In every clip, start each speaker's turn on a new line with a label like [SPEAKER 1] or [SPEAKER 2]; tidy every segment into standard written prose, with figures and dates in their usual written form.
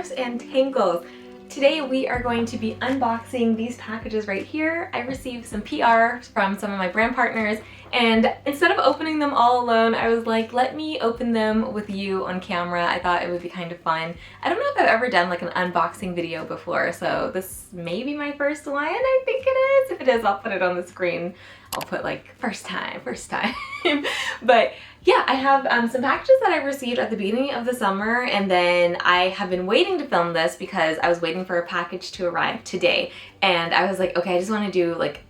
[SPEAKER 1] Thrifts and Tangles. Today we are going to be unboxing these packages right here. I received some PR from some of my brand partners, and instead of opening them all alone, I was like, let me open them with you on camera. I thought it would be kind of fun. I don't know if I've ever done like an unboxing video before, so this may be my first one. I think it is. If it is, I'll put it on the screen. I'll put like first time. But yeah, I have some packages that I received at the beginning of the summer, and then I have been waiting to film this because I was waiting for a package to arrive today, and I was like, okay, I just want to do like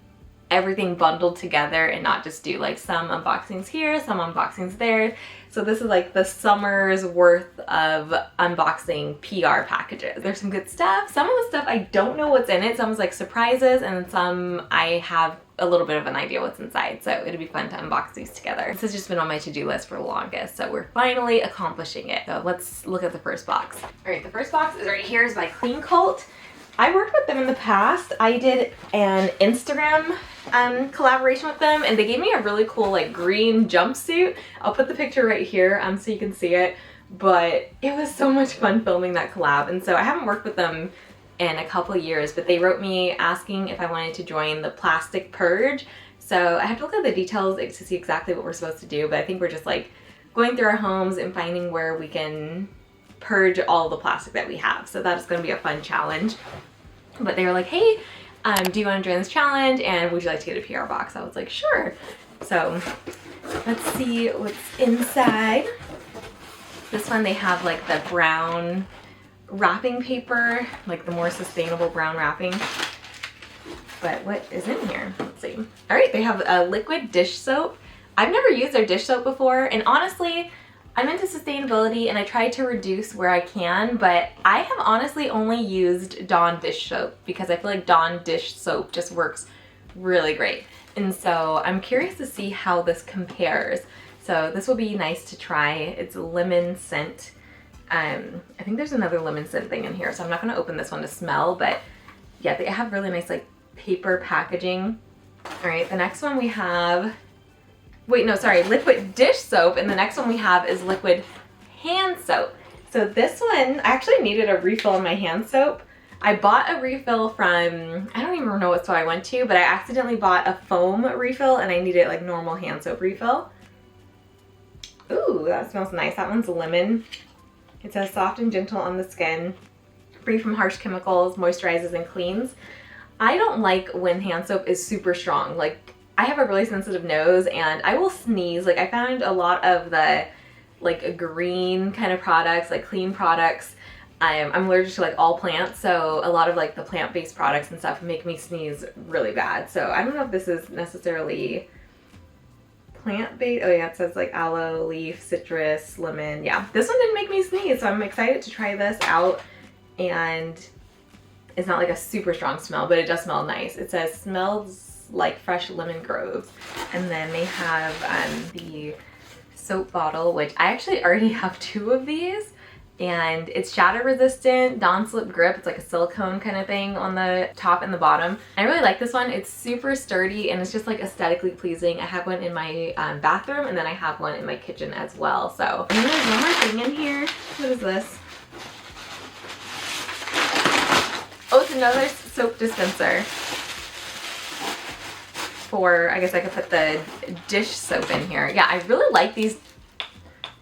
[SPEAKER 1] everything bundled together and not just do like some unboxings here, some unboxings there. So this is like the summer's worth of unboxing PR packages. There's some good stuff. Some of the stuff I don't know what's in it. Some is like surprises, and some I have a little bit of an idea what's inside. So it'd be fun to unbox these together. This has just been on my to-do list for the longest, so we're finally accomplishing it. So let's look at the first box. All right, the first box is right here, is by CleanCult. I worked with them in the past. I did an Instagram collaboration with them, and they gave me a really cool like green jumpsuit. I'll put the picture right here so you can see it, but it was so much fun filming that collab. And so I haven't worked with them in a couple of years, but they wrote me asking if I wanted to join the plastic purge. So I have to look at the details to see exactly what we're supposed to do, but I think we're just like going through our homes and finding where we can purge all the plastic that we have. So that's going to be a fun challenge. But they were like, hey, do you want to join this challenge, and would you like to get a PR box? I was like, sure. So let's see what's inside. This one, they have like the brown wrapping paper, like the more sustainable brown wrapping. But what is in here? Let's see. All right, they have a liquid dish soap. I've never used their dish soap before, and honestly, I'm into sustainability and I try to reduce where I can, but I have honestly only used Dawn dish soap because I feel like Dawn dish soap just works really great. And so I'm curious to see how this compares. So this will be nice to try. It's lemon scent. I think there's another lemon scent thing in here, so I'm not going to open this one to smell, but yeah, they have really nice like paper packaging. All right, the next one we have, liquid dish soap, and the next one we have is liquid hand soap. So this one, I actually needed a refill on my hand soap. I bought a refill from, I don't even know what store I went to, but I accidentally bought a foam refill and I needed like normal hand soap refill. Ooh, that smells nice. That one's lemon. It says soft and gentle on the skin, free from harsh chemicals, moisturizes and cleans. I don't like when hand soap is super strong. Like, I have a really sensitive nose and I will sneeze. Like, I found a lot of the like green kind of products, like clean products, I'm allergic to like all plants, so a lot of like the plant-based products and stuff make me sneeze really bad. So I don't know if this is necessarily plant-based. Oh yeah, it says like aloe, leaf, citrus, lemon. Yeah, this one didn't make me sneeze, so I'm excited to try this out. And it's not like a super strong smell, but it does smell nice. It says smells like fresh lemon groves. And then they have the soap bottle, which I actually already have 2 of these, and it's shatter resistant, non-slip grip. It's like a silicone kind of thing on the top and the bottom. I really like this one. It's super sturdy and it's just like aesthetically pleasing. I have one in my bathroom, and then I have one in my kitchen as well. So, and then there's one more thing in here. What is this? Oh, it's another soap dispenser. For, I guess I could put the dish soap in here. Yeah, I really like these.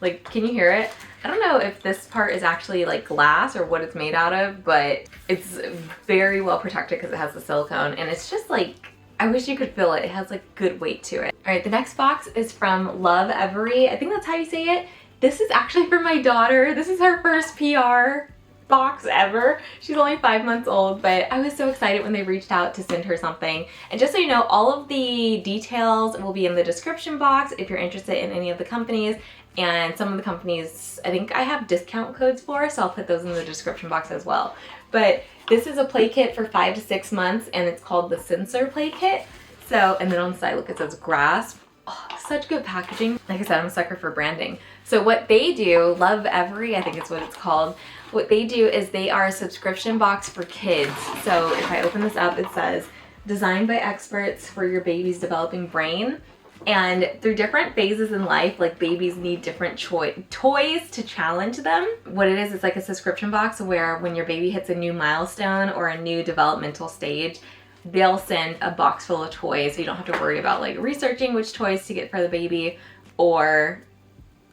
[SPEAKER 1] Like, can you hear it? I don't know if this part is actually like glass or what it's made out of, but it's very well protected because it has the silicone, and it's just like, I wish you could feel it. It has like good weight to it. All right, the next box is from Lovevery. I think that's how you say it. This is actually for my daughter. This is her first PR box ever. She's only 5 months old, but I was so excited when they reached out to send her something. And just so you know, all of the details will be in the description box if you're interested in any of the companies. And some of the companies, I think I have discount codes for, so I'll put those in the description box as well. But this is a play kit for 5 to 6 months, and it's called the Sensor Play Kit. So, and then on the side, look, it says grasp. Oh, such good packaging. Like I said, I'm a sucker for branding. So what they do, Lovevery, I think is what it's called. What they do is they are a subscription box for kids. So if I open this up, it says, designed by experts for your baby's developing brain. And through different phases in life, like babies need different toys to challenge them. What it is, it's like a subscription box where when your baby hits a new milestone or a new developmental stage, they'll send a box full of toys, so you don't have to worry about like researching which toys to get for the baby. Or,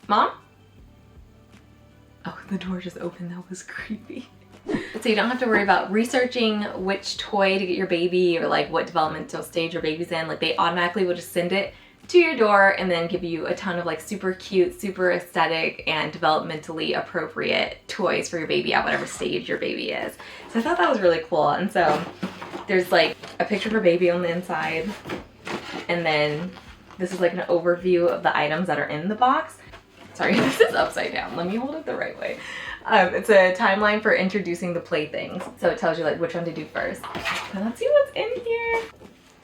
[SPEAKER 1] Mom? Oh, the door just opened, that was creepy. So you don't have to worry about researching which toy to get your baby or like what developmental stage your baby's in. Like they automatically will just send it to your door and then give you a ton of like super cute, super aesthetic and developmentally appropriate toys for your baby at whatever stage your baby is. So I thought that was really cool. And so there's like a picture of her baby on the inside, and then this is like an overview of the items that are in the box. Sorry, this is upside down. Let me hold it the right way. It's a timeline for introducing the playthings. So it tells you like which one to do first. Now let's see what's in here.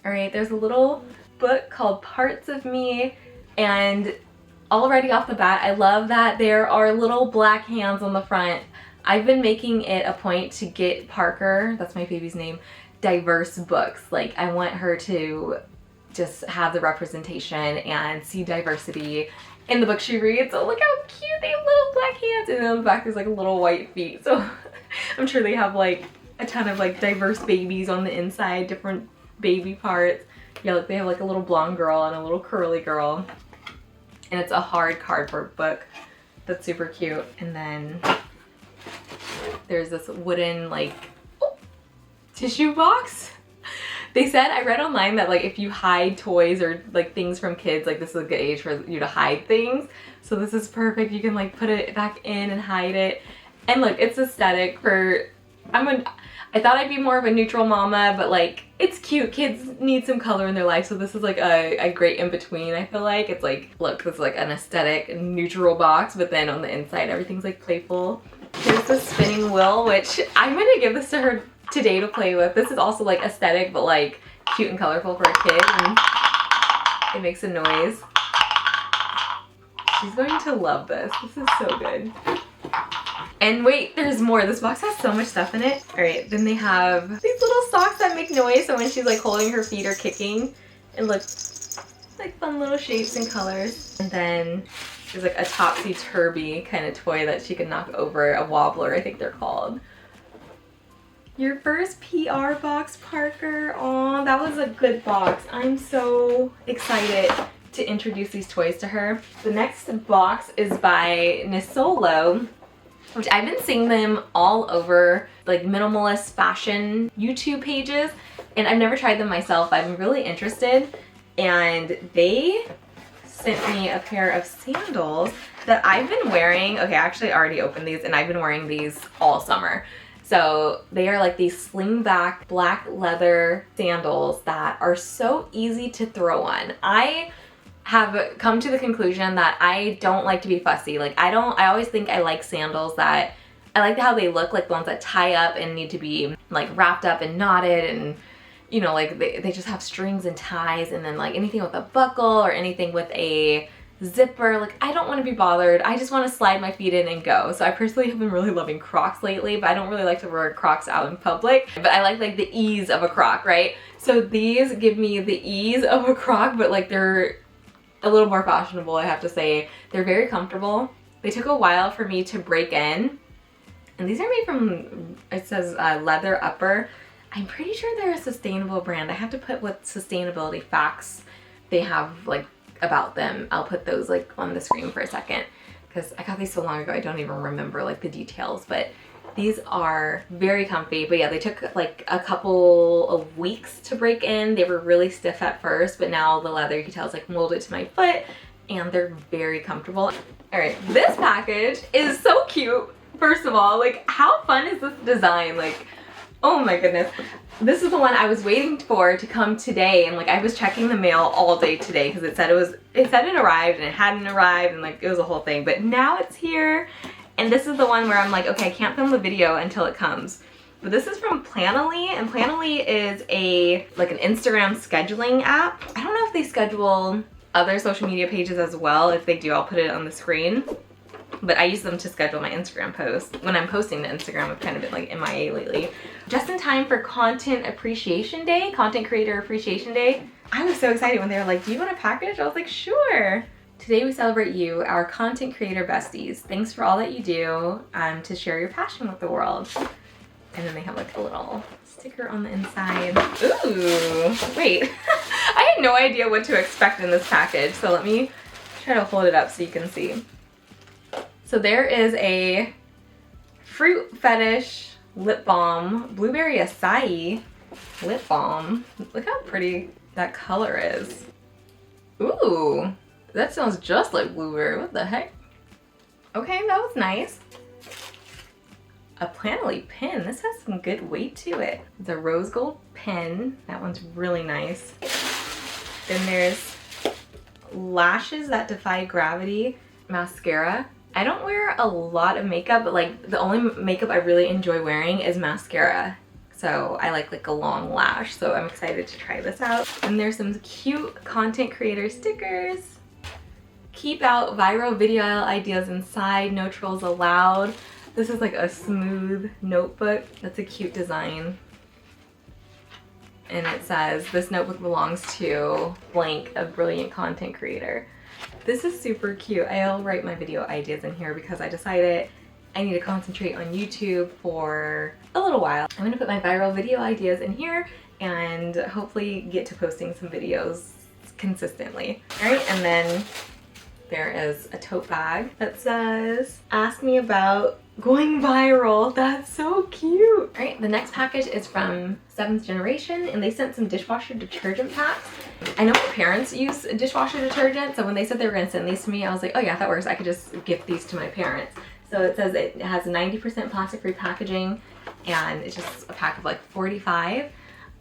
[SPEAKER 1] All right, there's a little book called Parts of Me, and already off the bat, I love that there are little black hands on the front. I've been making it a point to get Parker, that's my baby's name, diverse books. Like I want her to just have the representation and see diversity in the book she reads. So look how cute, they have little black hands, and then on the back there's like little white feet. So I'm sure they have like a ton of like diverse babies on the inside, different baby parts. Yeah, look, they have like a little blonde girl and a little curly girl. And it's a hard cardboard book that's super cute. And then there's this wooden like tissue box. They said, I read online that like if you hide toys or like things from kids, like this is a good age for you to hide things. So this is perfect. You can like put it back in and hide it. And look, it's aesthetic for, I thought I'd be more of a neutral mama, but like it's cute. Kids need some color in their life, so this is like a great in-between. I feel like it's like, look, this is like an aesthetic neutral box, but then on the inside everything's like playful. Here's the spinning wheel, which I'm gonna give this to her today to play with. This is also like aesthetic, but like cute and colorful for a kid, and it makes a noise. She's going to love this. This is so good. And wait, there's more. This box has so much stuff in it. All right, then they have these little socks that make noise, so when she's like holding her feet or kicking, it looks like fun little shapes and colors. And then there's like a topsy-turvy kind of toy that she can knock over, a wobbler, I think they're called. Your first PR box, Parker. Aw, that was a good box. I'm so excited to introduce these toys to her. The next box is by Nisolo, which I've been seeing them all over like minimalist fashion YouTube pages, and I've never tried them myself. I'm really interested, and they sent me a pair of sandals that I've been wearing. Okay, I actually already opened these, and I've been wearing these all summer. So they are like these sling back black leather sandals that are so easy to throw on. I have come to the conclusion that I don't like to be fussy. Like I always think I like sandals that, I like how they look, like the ones that tie up and need to be like wrapped up and knotted, and you know, like they just have strings and ties, and then like anything with a buckle or anything with a zipper, like I don't want to be bothered. I just want to slide my feet in and go. So I personally have been really loving Crocs lately, but I don't really like to wear Crocs out in public. But I like the ease of a Croc, right? So these give me the ease of a Croc, but like they're a little more fashionable, I have to say. They're very comfortable. They took a while for me to break in. And these are made from, it says leather upper. I'm pretty sure they're a sustainable brand. I have to put what sustainability facts they have like about them. I'll put those like on the screen for a second, because I got these so long ago I don't even remember like the details, but these are very comfy. But yeah, they took like a couple of weeks to break in. They were really stiff at first, but now the leather, you can tell, is like molded to my foot, and they're very comfortable. All right, this package is so cute. First of all, like how fun is this design? Like, oh my goodness. This is the one I was waiting for to come today, and like I was checking the mail all day today because it said it arrived and it hadn't arrived, and like it was a whole thing. But now it's here, and this is the one where I'm like, okay, I can't film the video until it comes. But this is from Planoly, and Planoly is like an Instagram scheduling app. I don't know if they schedule other social media pages as well. If they do, I'll put it on the screen. But I use them to schedule my Instagram posts. When I'm posting to Instagram, I've kind of been like MIA lately. just in time for Content Appreciation Day, Content Creator Appreciation Day. I was so excited when they were like, do you want a package? I was like, sure. Today we celebrate you, our content creator besties. Thanks for all that you do to share your passion with the world. And then they have like a little sticker on the inside. Ooh, wait. I had no idea what to expect in this package, so let me try to hold it up so you can see. So there is a Fruit Fetish lip balm, blueberry acai lip balm. Look how pretty that color is. Ooh, that sounds just like blueberry. What the heck? Okay, that was nice. A Planoly pen. This has some good weight to it. It's a rose gold pen. That one's really nice. Then there's Lashes That Defy Gravity mascara. I don't wear a lot of makeup, but like the only makeup I really enjoy wearing is mascara. So I like a long lash, so I'm excited to try this out. And there's some cute content creator stickers. Keep out viral video ideas inside, no trolls allowed. This is like a smooth notebook. That's a cute design. And it says, this notebook belongs to blank, a brilliant content creator. This is super cute. I'll write my video ideas in here because I decided I need to concentrate on YouTube for a little while. I'm gonna put my viral video ideas in here and hopefully get to posting some videos consistently. All right, and then there is a tote bag that says, ask me about going viral. That's so cute. All right, the next package is from 7th Generation, and they sent some dishwasher detergent packs. I know my parents use dishwasher detergent, so when they said they were gonna send these to me, I was like, oh yeah, that works. I could just gift these to my parents. So it says it has 90% plastic-free packaging, and it's just a pack of like 45.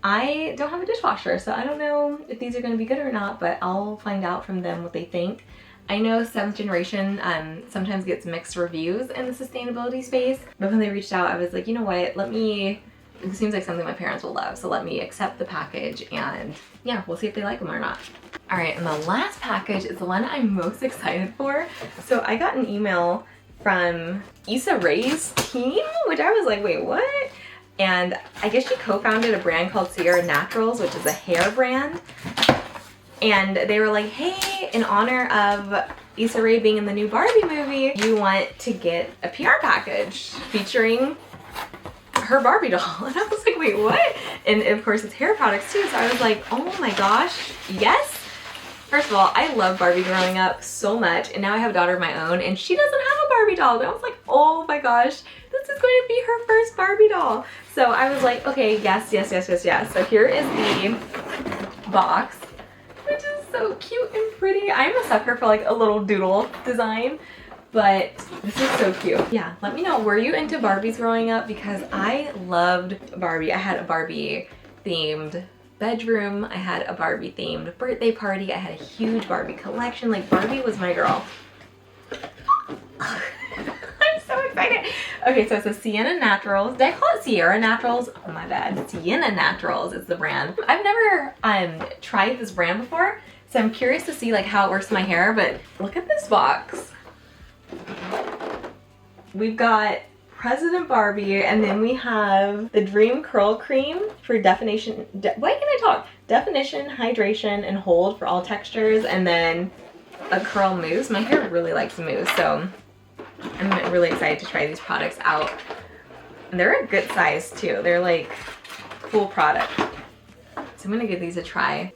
[SPEAKER 1] I don't have a dishwasher, so I don't know if these are gonna be good or not, but I'll find out from them what they think. I know 7th Generation sometimes gets mixed reviews in the sustainability space, but when they reached out, I was like, you know what, it seems like something my parents will love, so let me accept the package and yeah, we'll see if they like them or not. All right, and the last package is the one I'm most excited for. So I got an email from Issa Rae's team, which I was like, wait, what? And I guess she co-founded a brand called Sienna Naturals, which is a hair brand. And they were like, hey, in honor of Issa Rae being in the new Barbie movie, you want to get a PR package featuring her Barbie doll. And I was like, wait, what? And of course it's hair products too. So I was like, oh my gosh, yes. First of all, I loved Barbie growing up so much, and now I have a daughter of my own and she doesn't have a Barbie doll. And I was like, oh my gosh, this is going to be her first Barbie doll. So I was like, okay, yes, yes, yes, yes, yes. So here is the box, which is so cute and pretty. I'm a sucker for like a little doodle design, but this is so cute. Yeah, let me know, were you into Barbies growing up? Because I loved Barbie. I had a Barbie themed bedroom. I had a Barbie themed birthday party. I had a huge Barbie collection. Like Barbie was my girl. I'm so excited. Okay, so it's a Sienna Naturals. Did I call it Sierra Naturals? Oh my bad. Sienna Naturals is the brand. I've never tried this brand before, so I'm curious to see like how it works in my hair, but look at this box. We've got President Barbie, and then we have the Dream Curl Cream for definition, why can't I talk? Definition, hydration, and hold for all textures, and then a curl mousse. My hair really likes mousse, so I'm really excited to try these products out. And they're a good size too. They're like full product. So I'm gonna give these a try.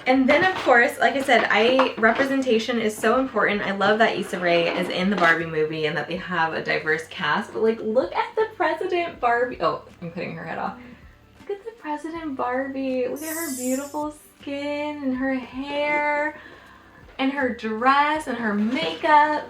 [SPEAKER 1] And then of course, like I said, representation is so important. I love that Issa Rae is in the Barbie movie and that they have a diverse cast. But like, look at the President Barbie. Oh, I'm putting her head off. Look at the President Barbie. Look at her beautiful skin and her hair and her dress and her makeup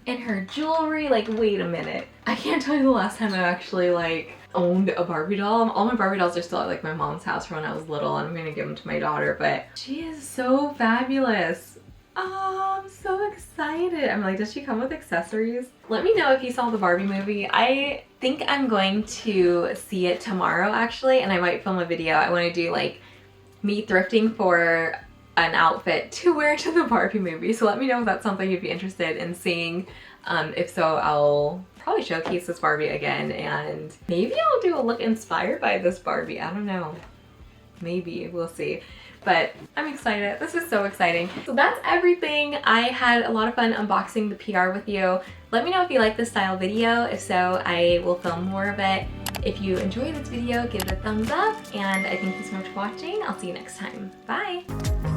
[SPEAKER 1] and her jewelry. Like, wait a minute. I can't tell you the last time I actually like owned a Barbie doll. All my Barbie dolls are still at like my mom's house from when I was little, and I'm gonna give them to my daughter, but she is so fabulous. Oh, I'm so excited. I'm like, does she come with accessories? Let me know if you saw the Barbie movie. I think I'm going to see it tomorrow actually, and I might film a video. I want to do like me thrifting for an outfit to wear to the Barbie movie. So let me know if that's something you'd be interested in seeing. If so, I'll probably showcase this Barbie again, and maybe I'll do a look inspired by this Barbie. I don't know. Maybe, we'll see. But I'm excited. This is so exciting. So that's everything. I had a lot of fun unboxing the PR with you. Let me know if you like this style video. If so, I will film more of it. If you enjoyed this video, give it a thumbs up, and I thank you so much for watching. I'll see you next time. Bye!